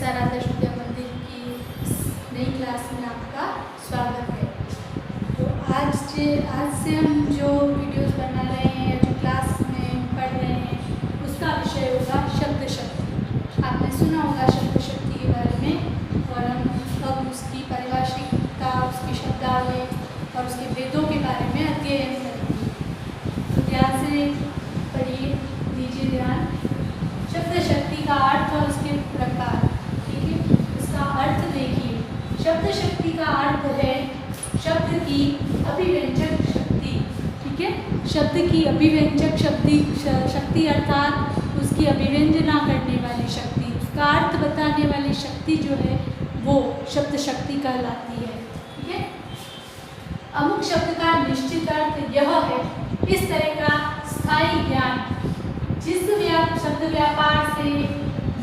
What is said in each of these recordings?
राधा विद्या मंदिर की नई क्लास में आपका स्वागत है। तो आज से हम जो वीडियोस बना रहे हैं या जो क्लास में पढ़ रहे हैं उसका विषय होगा शब्द शक्ति। आपने सुना होगा शब्द शक्ति के बारे में और हम अब उसकी पारिभाषिकता, उसकी शब्दावली और उसके भेदों के बारे में अध्ययन करेंगे। तो ध्यान से पढ़िए, दीजिए ध्यान। शब्द शक्ति का अर्थ और उसके प्रकार, ठीक है। इसका अर्थ देखिए, शब्द शक्ति का अर्थ है शब्द की अभिव्यंजक शक्ति, ठीक है। शब्द की अभिव्यंजक शक्ति अर्थात उसकी अभिव्यंजना करने वाली शक्ति, उसका अर्थ बताने वाली शक्ति जो है वो शब्द शक्ति कहलाती है, ठीक है। अमुक शब्द का निश्चित अर्थ यह है, इस तरह का स्थायी ज्ञान जिस शब्द व्यापार से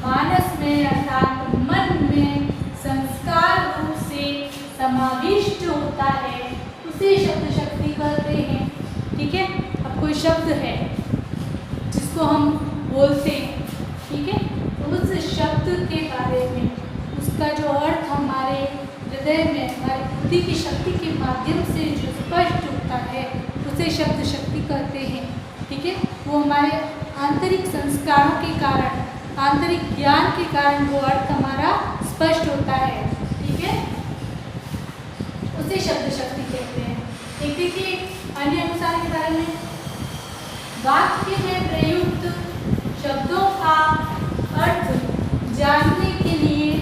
मानस में अर्थात मन में संस्कार रूप से समाविष्ट होता है उसे शब्द शक्ति कहते हैं, ठीक है। अब कोई शब्द है जिसको हम बोलते हैं, ठीक है, तो उस शब्द के बारे में उसका जो अर्थ हमारे हृदय में, हमारी बुद्धि की शक्ति के माध्यम से जो स्पष्ट होता है उसे शब्द शक्ति कहते हैं, ठीक है। वो हमारे आंतरिक संस्कारों के कारण, आंतरिक ज्ञान के कारण वो अर्थ हमारा स्पष्ट होता है, ठीक है, उसे शब्द शक्ति कहते हैं। एक देखिए अन्य अनुसार के बारे में, वाक्य में प्रयुक्त शब्दों का अर्थ जानने के लिए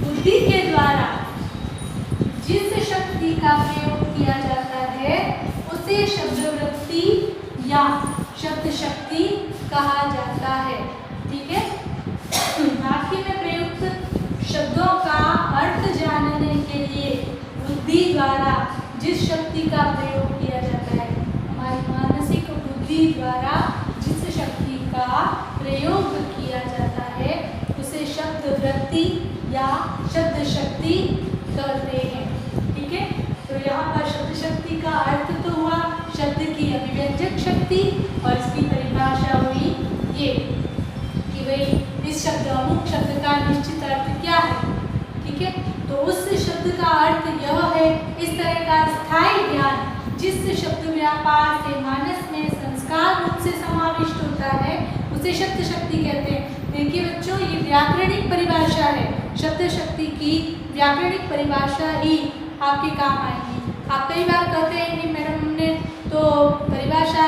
बुद्धि के द्वारा जिस शक्ति का प्रयोग किया जाता है उसे शब्दवृत्ति या शब्द शक्ति कहा जाता है, ठीक है। वाक्य में प्रयुक्त शब्दों का अर्थ जानने के लिए बुद्धि द्वारा जिस शक्ति का प्रयोग किया जाता है, हमारी मानसिक बुद्धि द्वारा जिस शक्ति का प्रयोग किया जाता है उसे शब्दवृत्ति या शब्द शक्ति कहते हैं, ठीक है। तो यहाँ पर शब्द शक्ति का अर्थ तो हुआ शब्द की अभिव्यंजक शक्ति और इसकी परिभाषा हुई ये कि भाई इस शब्द अमुक शब्द का निश्चित अर्थ क्या है, ठीक है। तो उस शब्द का अर्थ यह है, इस तरह का स्थायी ज्ञान जिस शब्द व्यापार से मानस में संस्कार रूप से समाविष्ट होता है उसे शब्द शक्ति कहते हैं। देखिए बच्चों, ये व्याकरणिक परिभाषा है, शब्द शक्ति की व्याकरणिक परिभाषा ही आपके काम आएगी। आप कई बार कहते हैं कि मैडम हमने तो परिभाषा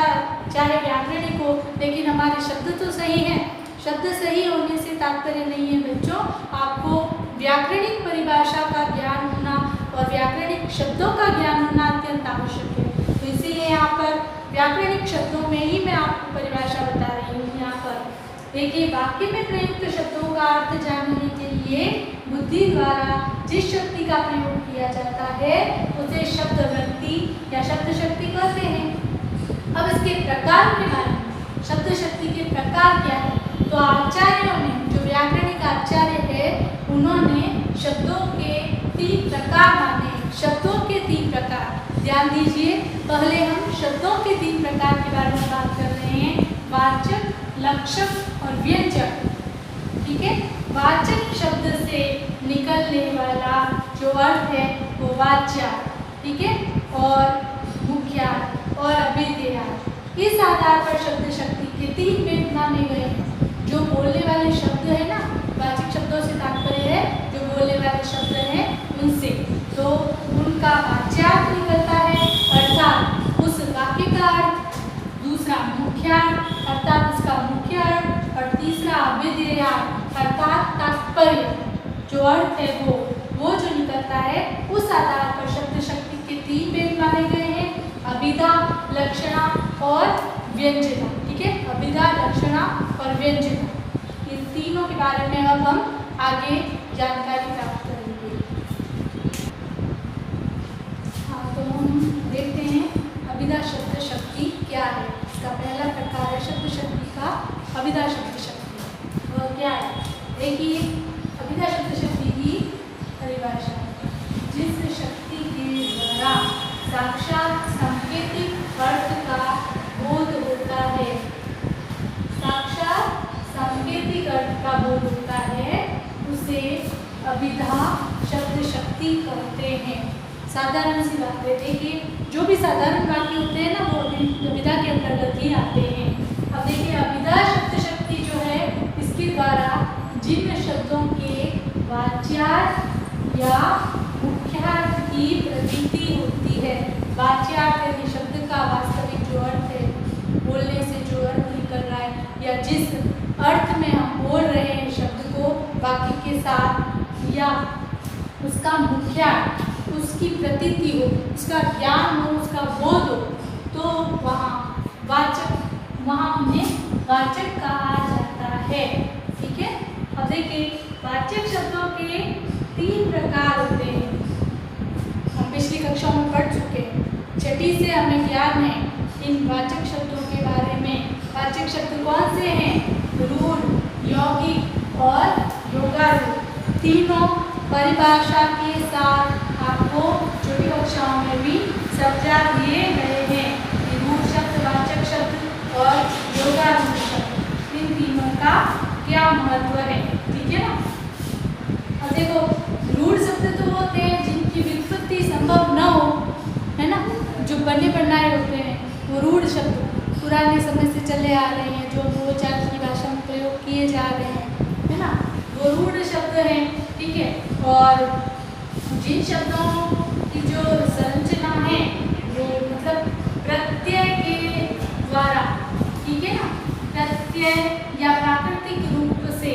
चाहे व्याकरणिक हो लेकिन हमारे शब्द तो सही हैं। शब्द सही होने से तात्पर्य नहीं है बच्चों, आपको व्याकरणिक परिभाषा का ज्ञान होना और व्याकरणिक शब्दों का ज्ञान होना अत्यंत आवश्यक है। तो इसीलिए यहाँ पर व्याकरणिक शब्दों में ही मैं आपको परिभाषा बता रही हूँ। यहाँ पर देखिए, वाक्य में प्रयुक्त शब्दों का अर्थ जानने के लिए बुद्धि द्वारा जिस शक्ति का प्रयोग किया जाता है उसे शब्दवृत्ति या शब्द शक्ति कहते हैं। अब इसके प्रकार के बारे में, शब्द शक्ति के प्रकार क्या है, तो आचार्यों ने, जो व्याकरणिक आचार्य है, उन्होंने शब्दों के 3 प्रकार माने। शब्दों के 3 प्रकार, ध्यान दीजिए। पहले हम शब्दों के 3 प्रकार के बारे में बात कर रहे हैं, वाचक, लक्षक और व्यंजक, ठीक है। वाचक शब्द से निकलने वाला जो अर्थ है वो वाच्या, ठीक है, और मुख्यार्थ और अभिधेयार्थ। इस आधार पर शब्द शक्ति के 3 भेद माने गए हैं। जो बोलने वाले शब्द है ना, वाचक शब्दों से तात्पर्य है जो बोलने वाले शब्द हैं उनसे, तो उनका वाच्यार्थ निकलता है अर्थात उस वाक्य का अर्थ, दूसरा मुख्यार्थ अर्थात उसका मुख्य अर्थ और तीसरा अभिधेयार्थ अर्थात तात्पर्य जो अर्थ है वो जो निकलता है, उस आधार पर शब्द शक्ति के 3 भेद माने गए हैं, अभिधा, लक्षणा और व्यंजना, ठीक है। अभिधा, लक्षणा और व्यंजना, इन तीनों के बारे में अब हम आगे जानकारी प्राप्त करेंगे। हाँ, तो हम देखते हैं अभिधा शब्द शक्ति क्या है। इसका पहला प्रकार है शब्द शक्ति का अभिधा शब्द शक्ति। और क्या है, देखिए अभिधा शब्द शक्ति की परिभाषा, जिस शक्ति के द्वारा साक्षात सांकेतिक अर्थ का बोध होता है, साक्षात सांकेतिक अर्थ का बोध होता है, उसे शक्ति कहते हैं। साधारण सी बात है। देखिए जो भी साधारण वाक्य होते हैं ना वो अभिधा के अंतर्गत ही आते हैं। अब देखिए अभिधा शब्द शक्ति जो है इसके द्वारा जिन शब्दों के वाच्यार्थ या मुख्यार्थ की प्रतीति होती है। वाच्यार्थ यानी शब्द का वास्तविक जो अर्थ है, बोलने से जो अर्थ निकल रहा है या जिस अर्थ में हम बोल रहे हैं शब्द को वाक्य के साथ, या उसका मुख्यार्थ, उसकी प्रतीति हो, उसका ज्ञान हो, उसका बोध हो, तो वहाँ उन्हें वाचक कहा जाता है। ठीक है। अब देखिए वाचक शब्दों के 3 प्रकार होते हैं। हम पिछली कक्षाओं में पढ़ चुके हैं। छठी से हमें ज्ञान है इन वाचक शब्दों के बारे में। वाचक शब्द कौन से हैं? रूढ़, यौगिक और योगारूढ़। तीनों परिभाषा के साथ आपको छोटी कक्षाओं में भी समझा दिए गए हैं। रूढ़ शब्द, वाचक शब्द और योगारूढ़ शब्द, इन तीनों का क्या महत्व है। ठीक है ना। अब देखो रूढ़ शब्द तो होते हैं जिनकी व्युत्पत्ति संभव न हो, है ना, जो बने बनाए होते हैं, वो रूढ़ शब्द पुराने समय से चले आ रहे हैं, जो बोलचाल की भाषा में प्रयोग किए जा रहे हैं, है ना, वो रूढ़ शब्द हैं। ठीक है। और जिन शब्दों की जो संरचना है वो मतलब प्रत्यय के द्वारा, ठीक है ना, प्रत्यय या प्राकृतिक रूप से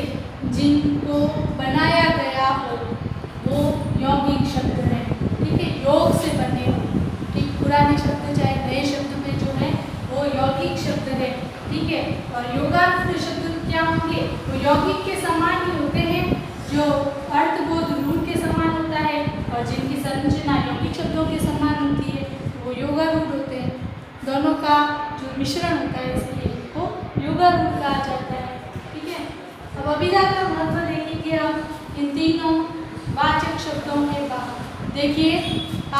जिनको बनाया गया हो वो यौगिक शब्द है। ठीक है। योग से बने हो, ठीक, पुराने शब्द चाहे नए शब्द में जो है वो यौगिक शब्द है। ठीक है। और योगारूढ़ शब्द क्या होंगे? वो यौगिक के समान ही होते हैं, जो अर्थबोध रूढ़ के समान होता है, और जिनकी संरचना यौगिक शब्दों के समान होती है वो योगारूढ़ होते हैं। दोनों का जो मिश्रण होता है इसलिए वो योगारूढ़ कहा जाता है। ठीक है। अब अभिधा का महत्व देखेंगे हम इन तीनों वाचक शब्दों के बाद। देखिए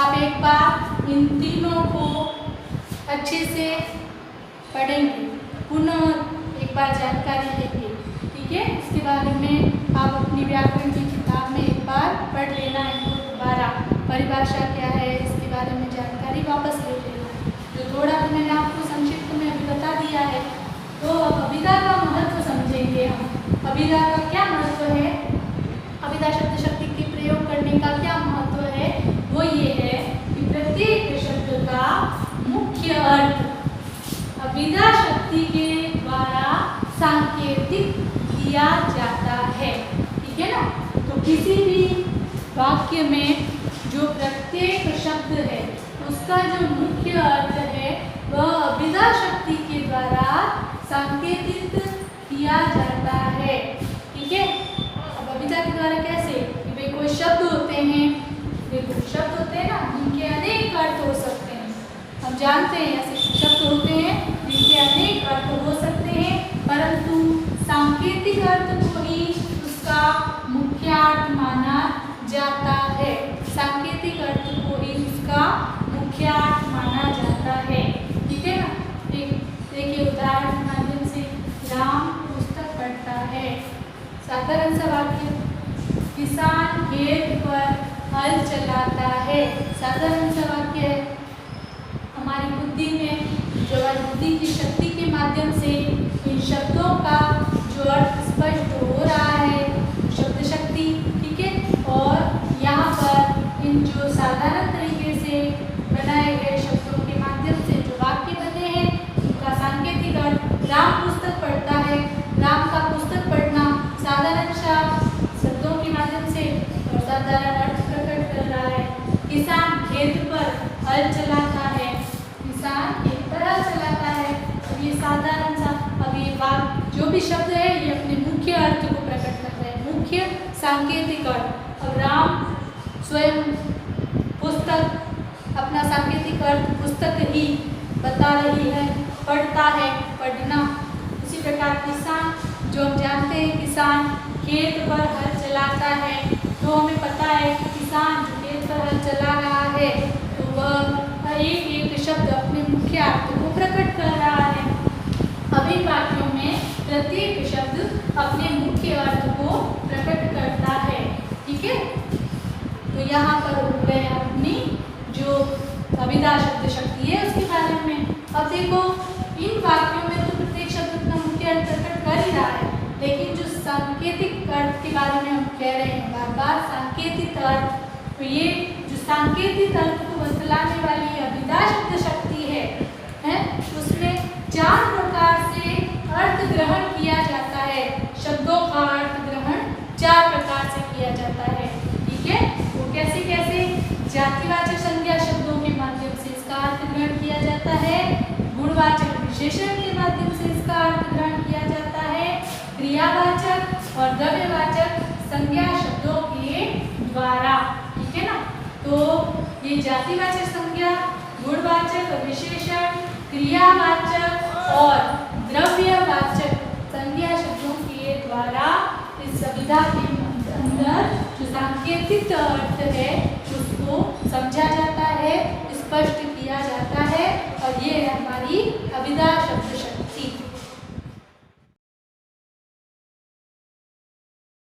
आप एक बार इन तीनों को अच्छे से पढ़ेंगे, पुनः एक बार जानकारी लेंगे। ठीक है। इसके बारे में आप अपनी व्याकरण की किताब में एक बार पढ़ लेना, इनको दोबारा परिभाषा क्या है इसके बारे में जानकारी वापस ले लेना। जो थोड़ा तो मैंने आपको संक्षिप्त में अभी बता दिया है। तो अब अभिधा का महत्व समझेंगे हम। अभिधा का क्या महत्व है? अभिधा शब्द शक्ति के प्रयोग करने का क्या महत्व है? वो ये है कि प्रत्येक शब्द का मुख्य अर्थ अभिधा शक्ति के द्वारा सांकेतिक किया जाता है। ठीक है ना। तो किसी भी वाक्य में जो प्रत्येक शब्द है उसका जो मुख्य अर्थ है वह अभिधा शक्ति के द्वारा सांकेतिक किया जाता है। ठीक है। अब अभिधा के द्वारा कैसे? कि भाई कोई शब्द होते हैं, देखो शब्द होते हैं ना, जिनके अनेक अर्थ हो सकते हैं। हम जानते हैं ऐसे शब्द होते हैं जिनके अनेक अर्थ हो सकते हैं, परंतु सांकेतिक अर्थ को ही उसका मुख्यार्थ माना जाता है। सांकेतिक अर्थ को ही उसका मुख्यार्थ माना जाता है। ठीक है ना। देखिए उदाहरण के माध्यम से, राम पुस्तक पढ़ता है। साधारण सा वाक्य, किसान खेत पर हल चलाता है। साधारण सा वाक्य है। हमारी बुद्धि में जो बुद्धि की शक्ति के माध्यम से इन शब्दों का जो अर्थ स्पष्ट हो रहा है, शब्द शक्ति। ठीक है। और यहाँ पर इन जो साधारण तरीके से बनाए गए शब्दों के माध्यम से जो वाक्य बने हैं उनका सांकेतिक अर्थ, राम पुस्तक पढ़ता है, राम का पुस्तक पढ़ना साधारण शब्दों के माध्यम से और साधारण अर्थ प्रकट कर रहा है। किसान खेत पर हल चलाता है, किसान खेत पर हल चलाता है। अब ये साधारण सा, अब ये बात जो भी शब्द है ये अपने मुख्य अर्थ को प्रकट कर रहे हैं, मुख्य सांकेतिक अर्थ। अब राम स्वयं पुस्तक, अपना सांकेतिक अर्थ पुस्तक ही बता रही है, पढ़ता है, पढ़ना। उसी प्रकार किसान, जो हम जानते हैं किसान खेत पर हल चलाता है, तो हमें पता है कि किसान जो खेत पर हल चला रहा है तो वह एक एक शब्द अपने मुख्य अर्थ को प्रकट कर रहा है। अब इन वाक्यों में प्रत्येक शब्द अपने मुख्य अर्थ को प्रकट करता है। ठीक है। तो यहाँ पर हो गए अपनी जो अभिधा शब्द शक्ति है उसके बारे में। अब देखो इन वाक्यों में तो प्रत्येक शब्द अपना मुख्य अर्थ प्रकट कर ही रहा है, लेकिन जो सांकेतिक अर्थ के बारे में हम कह रहे हैं बार बार सांकेतिक अर्थ, तो ये जो सांकेतिक अर्थ को बतलाने वाली अभिधा शब्द शक्ति है उसमें 4 प्रकार से अर्थ ग्रहण किया जाता है। शब्दों का अर्थ ग्रहण 4 प्रकार से किया जाता है। ठीक है, वो कैसे कैसे? जातिवाचक संज्ञा शब्दों के माध्यम से इसका अर्थ ग्रहण किया जाता है, गुणवाचक विशेषण के माध्यम से इसका अर्थ ग्रहण किया जाता है, क्रियावाचक और द्रव्यवाचक संज्ञा शब्दों के द्वारा। ठीक है ना, तो ये जातिवाचक संज्ञा, गुणवाचक विशेषण, क्रियावाचक और द्रव्यवाचक संज्ञा शब्दों के द्वारा इस अभिधा के अंदर जो सांकेतिक अर्थ है उसको समझा जाता है, स्पष्ट किया जाता है, और ये हमारी अभिधा शब्द